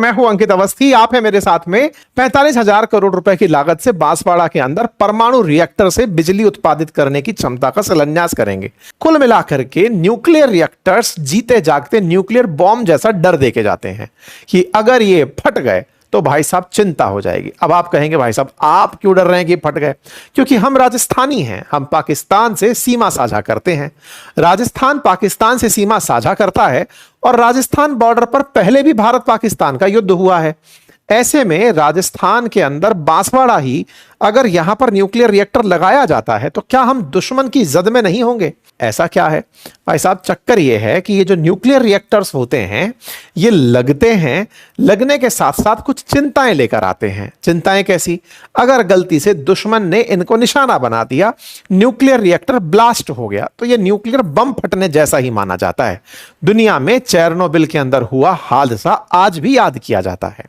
मैं हूं अंकित अवस्थी, आप है मेरे साथ में। 45,000 करोड़ रुपए की लागत से बांसवाड़ा के अंदर परमाणु रिएक्टर से बिजली उत्पादित करने की क्षमता का शिलान्यास करेंगे। कुल मिलाकर के न्यूक्लियर रिएक्टर्स जीते जागते न्यूक्लियर बॉम्ब जैसा डर देके जाते हैं कि अगर ये फट गए तो भाई साहब चिंता हो जाएगी। अब आप कहेंगे भाई साहब आप क्यों डर रहे हैं कि फट गए? क्योंकि हम राजस्थानी हैं, हम पाकिस्तान से सीमा साझा करते हैं। राजस्थान पाकिस्तान से सीमा साझा करता है और राजस्थान बॉर्डर पर पहले भी भारत पाकिस्तान का युद्ध हुआ है। ऐसे में राजस्थान के अंदर बांसवाड़ा ही अगर यहां पर न्यूक्लियर रिएक्टर लगाया जाता है तो क्या हम दुश्मन की जद में नहीं होंगे? ऐसा क्या है भाई साहब, चक्कर यह है कि ये जो न्यूक्लियर रिएक्टर्स होते हैं ये लगते हैं, लगने के साथ साथ कुछ चिंताएं लेकर आते हैं। चिंताएं कैसी? अगर गलती से दुश्मन ने इनको निशाना बना दिया, न्यूक्लियर रिएक्टर ब्लास्ट हो गया तो ये न्यूक्लियर बम फटने जैसा ही माना जाता है। दुनिया में चेरनोबिल के अंदर हुआ हादसा आज भी याद किया जाता है।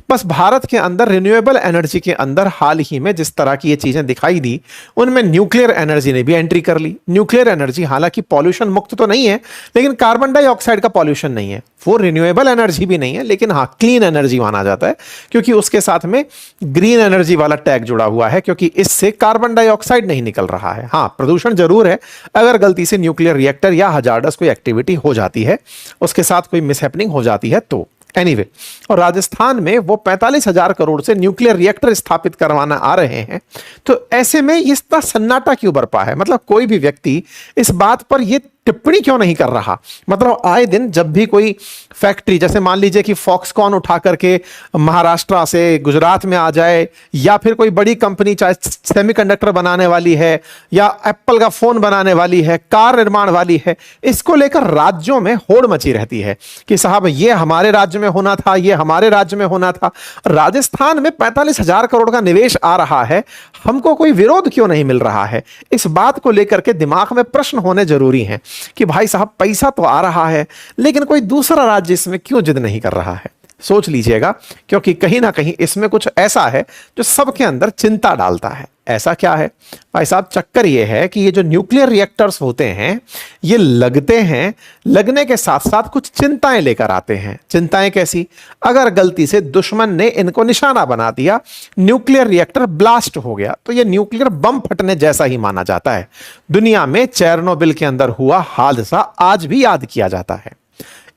बस भारत के अंदर रिन्यूएबल एनर्जी के अंदर हाल ही में जिस तरह की ये चीजें दिखाई दी, उनमें न्यूक्लियर एनर्जी ने भी एंट्री कर ली। न्यूक्लियर एनर्जी हालांकि पॉल्यूशन मुक्त तो नहीं है, लेकिन कार्बन डाइऑक्साइड का पॉल्यूशन नहीं है। वो रिन्यूएबल एनर्जी भी नहीं है, लेकिन हाँ क्लीन एनर्जी माना जाता है, क्योंकि उसके साथ में ग्रीन एनर्जी वाला टैग जुड़ा हुआ है, क्योंकि इससे कार्बन डाइऑक्साइड नहीं निकल रहा है। हाँ, प्रदूषण जरूर है अगर गलती से न्यूक्लियर रिएक्टर या हजार्डस कोई एक्टिविटी हो जाती है, उसके साथ कोई मिसहैपनिंग हो जाती है तो। एनीवे, और राजस्थान में वो 45,000 करोड़ से न्यूक्लियर रिएक्टर स्थापित करवाना आ रहे हैं, तो ऐसे में इतना सन्नाटा क्यों बरपा है? मतलब कोई भी व्यक्ति इस बात पर ये टिप्पणी क्यों नहीं कर रहा? मतलब आए दिन जब भी कोई फैक्ट्री, जैसे मान लीजिए कि फॉक्सकॉन उठा करके महाराष्ट्र से गुजरात में आ जाए, या फिर कोई बड़ी कंपनी चाहे सेमीकंडक्टर बनाने वाली है या एप्पल का फोन बनाने वाली है, कार निर्माण वाली है, इसको लेकर राज्यों में होड़ मची रहती है कि साहब ये हमारे राज्य में होना था, ये हमारे राज्य में होना था। राजस्थान में 45,000 करोड़ का निवेश आ रहा है, हमको कोई विरोध क्यों नहीं मिल रहा है? इस बात को लेकर के दिमाग में प्रश्न होने जरूरी हैं कि भाई साहब पैसा तो आ रहा है, लेकिन कोई दूसरा राज्य इसमें क्यों जिद नहीं कर रहा है? सोच लीजिएगा, क्योंकि कहीं ना कहीं इसमें कुछ ऐसा है जो सबके अंदर चिंता डालता है। ऐसा क्या है भाई साहब? चक्कर यह है कि ये जो न्यूक्लियर रिएक्टर्स होते हैं ये लगते हैं, लगने के साथ साथ कुछ चिंताएं लेकर आते हैं। चिंताएं कैसी? अगर गलती से दुश्मन ने इनको निशाना बना दिया, न्यूक्लियर रिएक्टर ब्लास्ट हो गया तो ये न्यूक्लियर बम फटने जैसा ही माना जाता है। दुनिया में चेरनोबिल के अंदर हुआ हादसा आज भी याद किया जाता है।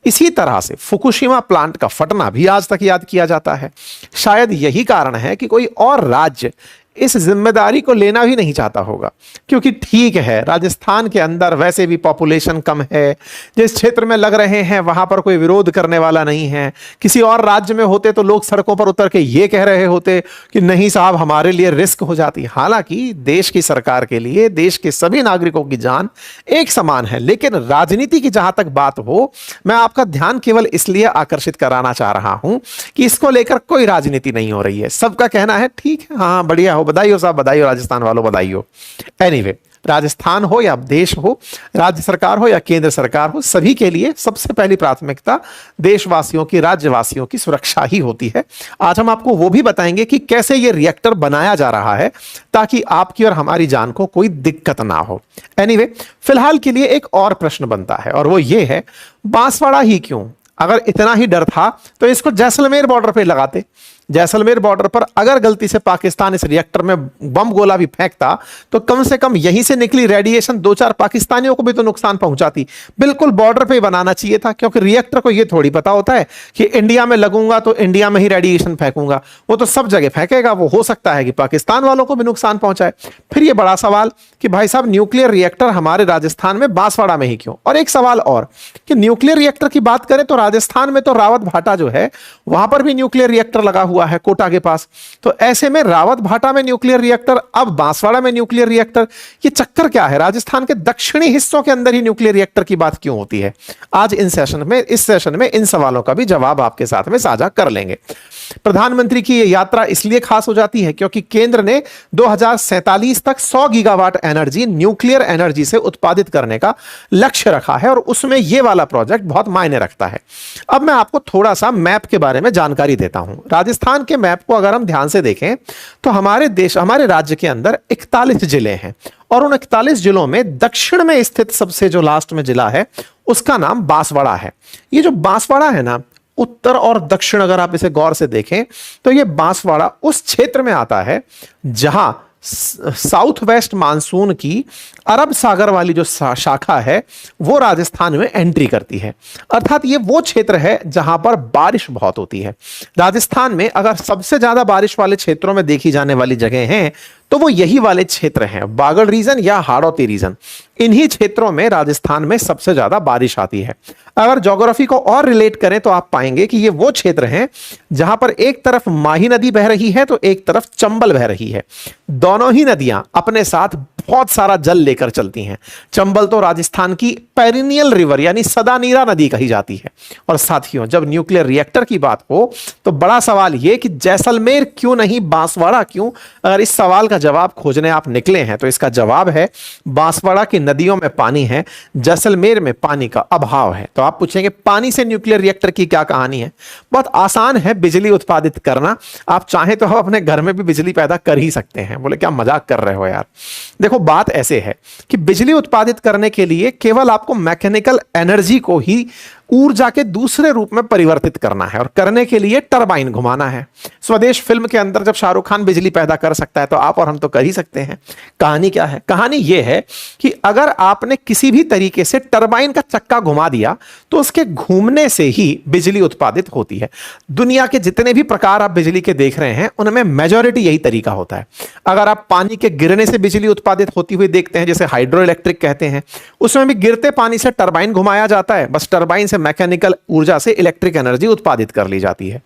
इसी तरह से फुकुशिमा प्लांट का फटना भी आज तक याद किया जाता है। शायद यही कारण है कि कोई और राज्य इस जिम्मेदारी को लेना भी नहीं चाहता होगा, क्योंकि ठीक है राजस्थान के अंदर वैसे भी पॉपुलेशन कम है, जिस क्षेत्र में लग रहे हैं वहां पर कोई विरोध करने वाला नहीं है। किसी और राज्य में होते तो लोग सड़कों पर उतर के ये कह रहे होते कि नहीं साहब हमारे लिए रिस्क हो जाती। हालांकि देश की सरकार के लिए देश के सभी नागरिकों की जान एक समान है, लेकिन राजनीति की जहां तक बात हो, मैं आपका ध्यान केवल इसलिए आकर्षित कराना चाह रहा हूं कि इसको लेकर कोई राजनीति नहीं हो रही है। सबका कहना है ठीक है, हाँ बढ़िया हो, बधाई हो साहब, बधाई हो राजस्थान वालों, बधाई हो। एनीवे, राजस्थान हो या देश हो, राज्य सरकार हो या केंद्र सरकार हो, सभी के लिए सबसे पहली प्राथमिकता देशवासियों की, राज्यवासियों की सुरक्षा ही होती है। आज हम आपको वो भी बताएंगे कि कैसे ये रिएक्टर बनाया जा रहा है ताकि आपकी और हमारी जान को कोई दिक्कत ना हो। एनीवे, फिलहाल के लिए एक और प्रश्न बनता है और वो ये है, बांसवाड़ा ही क्यों? अगर इतना ही डर था तो इसको जैसलमेर बॉर्डर पे लगाते। जैसलमेर बॉर्डर पर अगर गलती से पाकिस्तान इस रिएक्टर में बम गोला भी फेंकता तो कम से कम यहीं से निकली रेडिएशन 2-4 पाकिस्तानियों को भी तो नुकसान पहुंचाती। बिल्कुल बॉर्डर पे ही बनाना चाहिए था, क्योंकि रिएक्टर को यह थोड़ी पता होता है कि इंडिया में लगूंगा तो इंडिया में ही रेडिएशन फेंकूंगा। वो तो सब जगह फेंकेगा, वो हो सकता है कि पाकिस्तान वालों को भी नुकसान पहुंचाए। फिर ये बड़ा सवाल कि भाई साहब न्यूक्लियर रिएक्टर हमारे राजस्थान में बांसवाड़ा में ही क्यों? और एक सवाल और कि न्यूक्लियर रिएक्टर की बात करें तो राजस्थान में तो रावत भाटा जो है वहां पर भी न्यूक्लियर रिएक्टर लगा हुआ है कोटा के पास। तो ऐसे में रावत भाटा में न्यूक्लियर रिएक्टर, अब बांसवाड़ा में न्यूक्लियर रिएक्टर, ये चक्कर क्या है? राजस्थान के दक्षिणी हिस्सों के अंदर ही न्यूक्लियर रिएक्टर की बात क्यों होती है? आज इस सेशन में इन सवालों का भी जवाब आपके साथ में साझा कर लेंगे। प्रधानमंत्री की यह यात्रा इसलिए खास हो जाती है क्योंकि केंद्र ने 2047 तक 100 गीगावाट एनर्जी न्यूक्लियर एनर्जी से उत्पादित करने का लक्ष्य रखा है और उसमें यह वाला प्रोजेक्ट बहुत मायने रखता है। अब मैं आपको थोड़ा सा मैप के बारे में जानकारी देता हूं। राजस्थान के मैप को अगर हम ध्यान से देखें तो हमारे राज्य के अंदर 41 जिले हैं और उन 41 जिलों में दक्षिण में स्थित सबसे जो लास्ट में जिला है उसका नाम बांसवाड़ा है। ये जो बांसवाड़ा है ना, उत्तर और दक्षिण अगर आप इसे गौर से देखें तो ये बांसवाड़ा उस क्षेत्र में आता है जहां साउथ वेस्ट मानसून की अरब सागर वाली जो शाखा है वो राजस्थान में एंट्री करती है। अर्थात ये वो क्षेत्र है जहां पर बारिश बहुत होती है। राजस्थान में अगर सबसे ज्यादा बारिश वाले क्षेत्रों में देखी जाने वाली जगह हैं तो वो यही वाले क्षेत्र हैं, बागड़ रीजन या हाड़ौती रीजन। इन्हीं क्षेत्रों में राजस्थान में सबसे ज्यादा बारिश आती है। अगर ज्योग्राफी को और रिलेट करें तो आप पाएंगे कि ये वो क्षेत्र हैं जहां पर एक तरफ माही नदी बह रही है तो एक तरफ चंबल बह रही है। दोनों ही नदियां अपने साथ बहुत सारा जल लेकर चलती हैं। चंबल तो राजस्थान की पेरिनियल रिवर यानी सदानीरा नदी कही जाती है। और साथियों, जब न्यूक्लियर रिएक्टर की बात हो तो बड़ा सवाल यह कि जैसलमेर क्यों नहीं, बांसवाड़ा क्यों? अगर इस सवाल का जवाब खोजने आप निकले हैं तो इसका जवाब है बांसवाड़ा की नदियों में पानी है, जैसलमेर में पानी का अभाव है। तो आप पूछेंगे पानी से न्यूक्लियर रिएक्टर की क्या कहानी है? बहुत आसान है बिजली उत्पादित करना। आप चाहें तो हम अपने घर में भी बिजली पैदा कर ही सकते हैं। बोले क्या मजाक कर रहे हो यार? देखो बात ऐसे है कि बिजली उत्पादित करने के लिए केवल आपको मैकेनिकल एनर्जी को ही ऊर्जा के दूसरे रूप में परिवर्तित करना है और करने के लिए टरबाइन घुमाना है। स्वदेश फिल्म के अंदर जब शाहरुख खान बिजली पैदा कर सकता है तो आप और हम तो कर ही सकते हैं। कहानी क्या है? कहानी यह है कि अगर आपने किसी भी तरीके से टरबाइन का चक्का घुमा दिया तो उसके घूमने से ही बिजली उत्पादित होती है। दुनिया के जितने भी प्रकार आप बिजली के देख रहे हैं उनमें मेजॉरिटी यही तरीका होता है। अगर आप पानी के गिरने से बिजली उत्पादित होती हुई देखते हैं, जैसे हाइड्रो इलेक्ट्रिक कहते हैं, उसमें भी गिरते पानी से टरबाइन घुमाया जाता है, बस टरबाइन से मैकेनिकल ऊर्जा से इलेक्ट्रिक एनर्जी उत्पादित कर ली जाती है।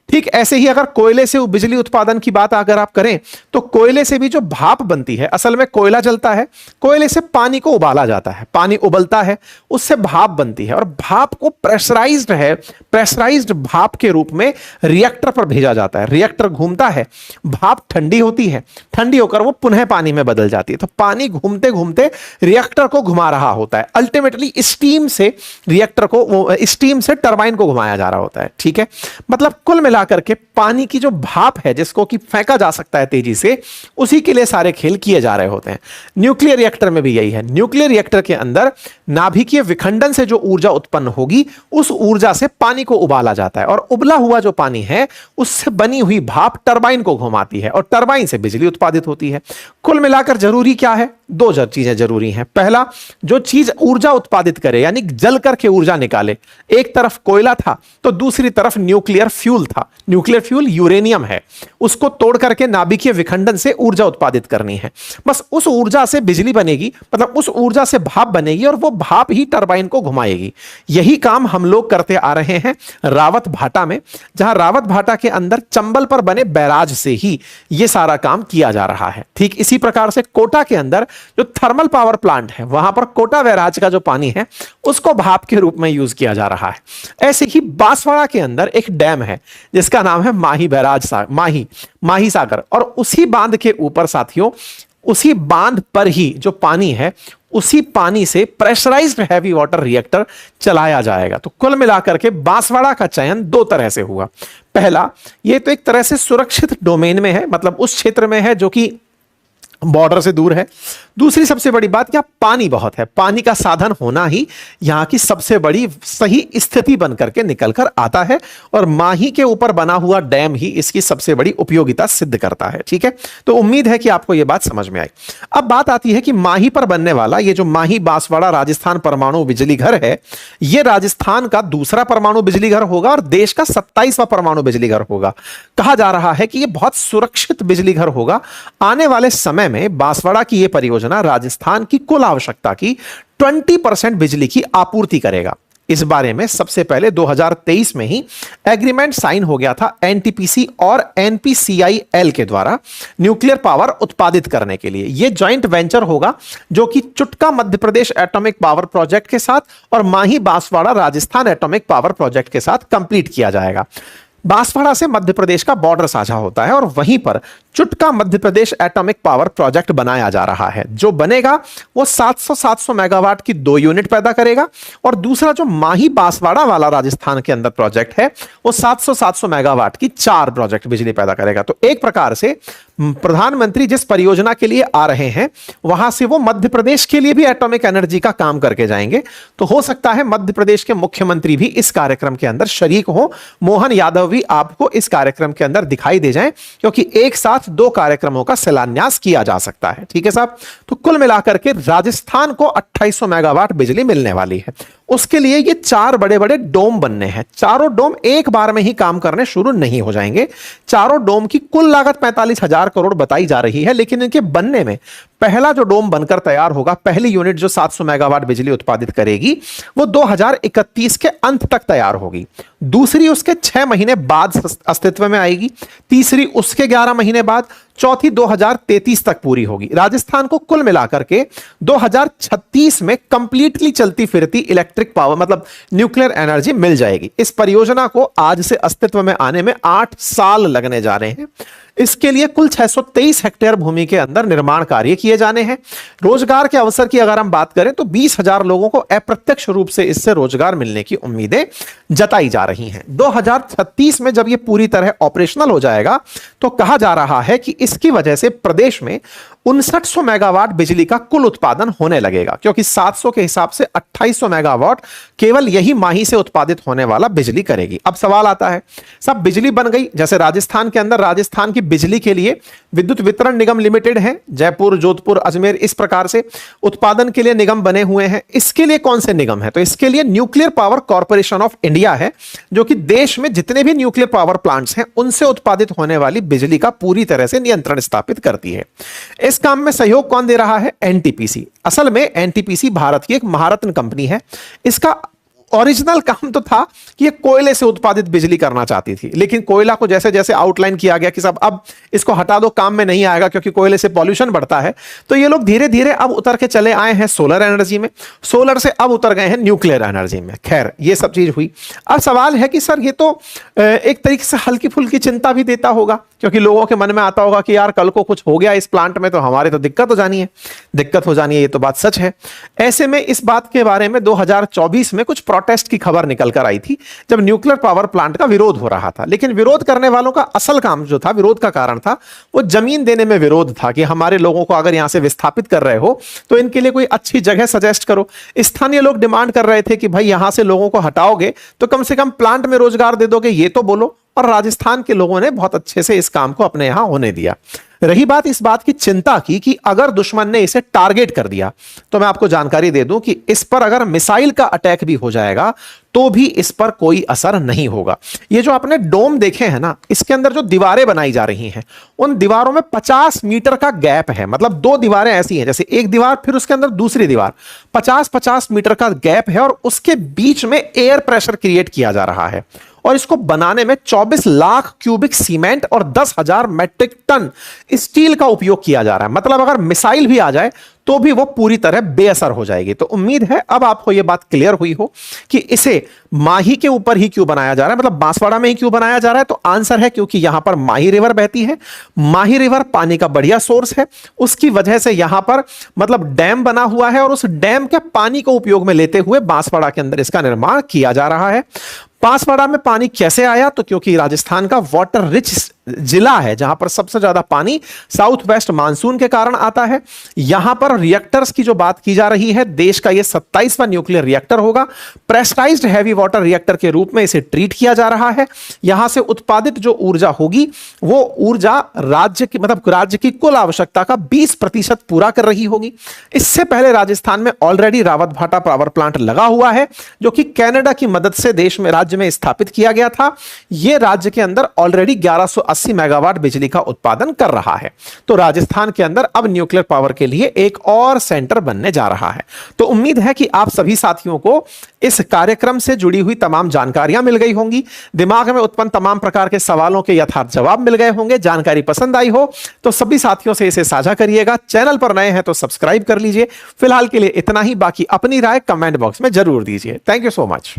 ठीक ऐसे ही अगर कोयले से बिजली उत्पादन की बात अगर आप करें तो कोयले से भी जो भाप बनती है, असल में कोयला जलता है, कोयले से पानी को उबाला जाता है, पानी उबलता है, उससे भाप बनती है और भाप को प्रेशराइज्ड भाप के रूप में रिएक्टर पर भेजा जाता है। रिएक्टर घूमता है, भाप ठंडी होती है, ठंडी होकर वो पुनः पानी में बदल जाती है। तो पानी घूमते घूमते रिएक्टर को घुमा रहा होता है। अल्टीमेटली स्टीम से रिएक्टर को, स्टीम से टरबाइन को घुमाया जा रहा होता है। ठीक है, मतलब कुल मिला करके पानी की जो भाप है जिसको कि फेंका जा सकता है तेजी से, उसी के लिए सारे खेल किए जा रहे होते हैं। न्यूक्लियर रिएक्टर में भी यही है। न्यूक्लियर रिएक्टर के अंदर नाभिकीय विखंडन से जो ऊर्जा उत्पन्न होगी उस ऊर्जा से पानी को उबाला जाता है और उबला हुआ जो पानी है उससे बनी हुई भाप टरबाइन को घुमाती है और टरबाइन से बिजली उत्पादित होती है। कुल मिलाकर जरूरी क्या है? दो चीजें जरूरी हैं। पहला, जो चीज ऊर्जा उत्पादित करे यानी जल करके ऊर्जा निकाले, एक तरफ कोयला था तो दूसरी तरफ न्यूक्लियर फ्यूल था। न्यूक्लियर फ्यूल यूरेनियम है, उसको तोड़ करके नाभिकीय विखंडन से ऊर्जा उत्पादित करनी है। बस उस ऊर्जा से बिजली बनेगी, मतलब उस ऊर्जा से भाप बनेगी और वो भाप ही टरबाइन को घुमाएगी। यही काम हम लोग करते आ रहे हैं रावत भाटा में, जहां रावत भाटा के अंदर चंबल पर बने बैराज से ही यह सारा काम किया जा रहा है। ठीक इसी प्रकार से कोटा के अंदर जो थर्मल पावर प्लांट है वहां पर कोटा बैराज का जो पानी है उसको भाप के रूप में यूज किया जा रहा है। ऐसे ही बांसवाड़ा के अंदर एक डैम है जिसका नाम है माही बैराज माही सागर, और उसी बांध के ऊपर साथियों, उसी बांध पर ही जो पानी है उसी पानी से प्रेशराइज्ड हैवी वाटर रिएक्टर चलाया जाएगा। तो कुल मिलाकर के बांसवाड़ा का चयन दो तरह से हुआ। पहला, ये तो एक तरह से सुरक्षित डोमेन में है, मतलब उस क्षेत्र में है जो कि बॉर्डर से दूर है। दूसरी सबसे बड़ी बात, क्या पानी बहुत है, पानी का साधन होना ही यहां की सबसे बड़ी सही स्थिति बनकर के निकलकर आता है और माही के ऊपर बना हुआ डैम ही इसकी सबसे बड़ी उपयोगिता सिद्ध करता है। ठीक है, तो उम्मीद है कि आपको यह बात समझ में आई। अब बात आती है कि माही पर बनने वाला ये जो माही बांसवाड़ा राजस्थान परमाणु बिजली घर है, यह राजस्थान का दूसरा परमाणु बिजली घर होगा और देश का 27वां परमाणु बिजली घर होगा। कहा जा रहा है कि यह बहुत सुरक्षित बिजली घर होगा। आने वाले समय में बांसवाड़ा की यह परियोजना राजस्थान की कुल आवश्यकता की 20% बिजली की आपूर्ति करेगा। इस बारे में सबसे पहले 2023 में ही एग्रीमेंट साइन हो गया था एनटीपीसी और एनपीसीआईएल के द्वारा न्यूक्लियर पावर उत्पादित करने के लिए। यह जॉइंट वेंचर होगा जो कि Chutka Madhya Pradesh atomic power project के साथ और Mahi Banswara Rajasthan atomic power project के साथ कंप्लीट किया जाएगा। बांसवाड़ा से मध्य प्रदेश का बॉर्डर साझा होता है और वहीं पर चुटका Madhya Pradesh atomic power project बनाया जा रहा है। जो बनेगा वो 700 मेगावाट की 2 यूनिट पैदा करेगा और दूसरा जो माही बांसवाड़ा वाला राजस्थान के अंदर प्रोजेक्ट है वो 700 मेगावाट की 4 प्रोजेक्ट बिजली पैदा करेगा। तो एक प्रकार से प्रधानमंत्री जिस परियोजना के लिए आ रहे हैं वहां से वो मध्य प्रदेश के लिए भी एटॉमिक एनर्जी का काम करके जाएंगे। तो हो सकता है मध्य प्रदेश के मुख्यमंत्री भी इस कार्यक्रम के अंदर शरीक हो, मोहन यादव भी आपको इस कार्यक्रम के अंदर दिखाई दे जाएं, क्योंकि एक साथ दो कार्यक्रमों का शिलान्यास किया जा सकता है। ठीक है साहब, तो कुल मिलाकर के राजस्थान को 2800 मेगावाट बिजली मिलने वाली है। उसके लिए ये 4 बड़े बड़े डोम बनने हैं। चारों डोम एक बार में ही काम करने शुरू नहीं हो जाएंगे। चारों डोम की कुल लागत 45,000 करोड़ बताई जा रही है, लेकिन इनके बनने में पहला जो डोम बनकर तैयार होगा, पहली यूनिट जो 700 मेगावाट बिजली उत्पादित करेगी, वो 2031 के अंत तक तैयार होगी। दूसरी उसके 6 महीने बाद अस्तित्व में आएगी, तीसरी उसके 11 महीने बाद, चौथी 2033 तक पूरी होगी। राजस्थान को कुल मिलाकर के 2036 में कंप्लीटली चलती फिरती इलेक्ट्रिक पावर मतलब न्यूक्लियर एनर्जी मिल जाएगी। इस परियोजना को आज से अस्तित्व में आने में 8 साल लगने जा रहे हैं। इसके लिए कुल 623 हेक्टेयर भूमि के अंदर निर्माण कार्य किए जाने हैं। रोजगार के अवसर की अगर हम बात करें तो 20,000 लोगों को अप्रत्यक्ष रूप से इससे रोजगार मिलने की उम्मीदें जताई जा रही हैं। 2036 में जब यह पूरी तरह ऑपरेशनल हो जाएगा तो कहा जा रहा है कि इसकी वजह से प्रदेश में 5900 मेगावाट बिजली का कुल उत्पादन होने लगेगा, क्योंकि 700 के हिसाब से 2800 मेगावाट केवल यही माही से उत्पादित होने वाला बिजली करेगी। अब सवाल आता है, सब बिजली बन गई, जैसे राजस्थान के अंदर राजस्थान की बिजली के लिए विद्युत वितरण निगम लिमिटेड है, जयपुर, जोधपुर, अजमेर, इस प्रकार से उत्पादन के लिए निगम बने हुए हैं। इसके लिए कौन से निगम है? तो इसके लिए nuclear power corporation of India है, जो कि देश में जितने भी न्यूक्लियर पावर प्लांट्स हैं उनसे उत्पादित होने वाली बिजली का पूरी तरह से नियंत्रण स्थापित करती है। इस काम में सहयोग कौन दे रहा है? एनटीपीसी। असल में एनटीपीसी भारत की एक महारत्न कंपनी है। इसका ओरिजिनल काम तो था कि ये कोयले से उत्पादित बिजली करना चाहती थी, लेकिन कोयला को जैसे जैसे आउटलाइन किया गया कि सब अब इसको हटा दो, काम में नहीं आएगा क्योंकि कोयले से पॉल्यूशन बढ़ता है, तो ये लोग धीरे धीरे अब उतर के चले आए हैं सोलर एनर्जी में, सोलर से अब उतर गए हैं न्यूक्लियर एनर्जी में। खैर, ये सब चीज हुई। अब सवाल है कि सर ये तो एक तरीके से हल्की फुल्की चिंता भी देता होगा, क्योंकि लोगों के मन में आता होगा कि यार कल को कुछ हो गया इस प्लांट में तो हमारे तो दिक्कत हो जानी है, ये तो बात सच है। ऐसे में इस बात के बारे में 2024 में कुछ प्रोटेस्ट की खबर निकल कर आई थी, जब न्यूक्लियर पावर प्लांट का विरोध हो रहा था। लेकिन विरोध करने वालों का असल काम जो था, विरोध का कारण था, वो जमीन देने में विरोध था कि हमारे लोगों को अगर यहां से विस्थापित कर रहे हो तो इनके लिए कोई अच्छी जगह सजेस्ट करो। स्थानीय लोग डिमांड कर रहे थे कि भाई यहां से लोगों को हटाओगे तो कम से कम प्लांट में रोजगार दे दोगे, ये तो बोलो। और राजस्थान के लोगों ने बहुत अच्छे से इस काम को अपने यहां होने दिया। रही बात इस बात की चिंता की कि अगर दुश्मन ने इसे टारगेट कर दिया, तो मैं आपको जानकारी दे दूं कि इस पर अगर मिसाइल का अटैक भी हो जाएगा तो भी इस पर कोई असर नहीं होगा। ये जो आपने डोम देखे हैं ना, इसके अंदर जो दीवारें बनाई जा रही हैं, उन दीवारों में 50 मीटर का गैप है। मतलब 2 दीवारें ऐसी हैं, जैसे एक दीवार फिर उसके अंदर दूसरी दीवार, 50-50 मीटर का गैप है, और उसके बीच में एयर प्रेशर क्रिएट किया जा रहा है। और इसको बनाने में 24 लाख क्यूबिक सीमेंट और 10,000 मैट्रिक टन स्टील का उपयोग किया जा रहा है। मतलब अगर मिसाइल भी आ जाए तो भी वो पूरी तरह बेअसर हो जाएगी। तो उम्मीद है अब आपको यह बात क्लियर हुई हो कि इसे माही के ऊपर ही क्यों बनाया जा रहा है, मतलब बांसवाड़ा में ही क्यों बनाया जा रहा है। तो आंसर है क्योंकि यहां पर माही रिवर बहती है, माही रिवर पानी का बढ़िया सोर्स है, उसकी वजह से यहां पर मतलब डैम बना हुआ है, और उस डैम के पानी को उपयोग में लेते हुए बांसवाड़ा के अंदर इसका निर्माण किया जा रहा है। बांसवाड़ा में पानी कैसे आया? तो क्योंकि राजस्थान का वाटर रिच जिला है, जहां पर सबसे ज्यादा पानी साउथ वेस्ट मानसून के कारण आता है। यहां पर रिएक्टर्स की जो बात की जा रही है, देश का यह 27वां न्यूक्लियर रिएक्टर होगा। प्रेशराइज्ड हैवी वाटर रिएक्टर के रूप में इसे ट्रीट किया जा रहा है। यहां से उत्पादित जो ऊर्जा होगी वो ऊर्जा राज्य की मतलब राज्य की कुल आवश्यकता का 20% पूरा कर रही होगी। इससे पहले राजस्थान में ऑलरेडी रावतभाटा पावर प्लांट लगा हुआ है, जो कि कनाडा की मदद से देश में राज्य में स्थापित किया गया था। यह राज्य के अंदर ऑलरेडी 1180 मेगावाट बिजली का उत्पादन कर रहा है। तो राजस्थान के अंदर अब न्यूक्लियर पावर के लिए एक और सेंटर बनने जा रहा है। तो उम्मीद है कि आप सभी साथियों को इस कार्यक्रम से जुड़ी हुई तमाम जानकारियां मिल गई होंगी, दिमाग में उत्पन्न तमाम प्रकार के सवालों के यथार्थ जवाब मिल गए होंगे। जानकारी पसंद आई हो तो सभी साथियों से इसे साझा करिएगा। चैनल पर नए हैं तो सब्सक्राइब कर लीजिए। फिलहाल के लिए इतना ही, बाकी अपनी राय कमेंट बॉक्स में जरूर दीजिए। Thank you so much.